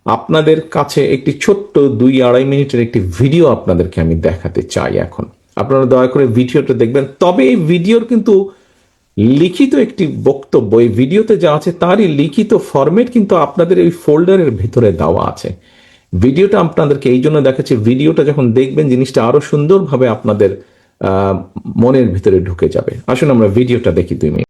আপনাদের কাছে একটি ছোট্ট 2-2.5 মিনিটের একটি ভিডিও আপনাদেরকে আমি দেখাতে চাই। এখন আপনারা দয়া করে ভিডিওটা দেখবেন। তবে এই ভিডিওর কিন্তু লিখিত একটি বক্তব্য, এই ভিডিওতে যা আছে তারই লিখিত ফরম্যাট কিন্তু আপনাদের এই ফোল্ডারের ভিতরে দেওয়া আছে। ভিডিওটা আপনাদেরকে এই জন্য দেখাচ্ছি, ভিডিওটা যখন দেখবেন জিনিসটা আরো সুন্দরভাবে আপনাদের মনের ভিতরে ঢুকে যাবে। আসুন আমরা ভিডিওটা দেখি 2 মিনিট।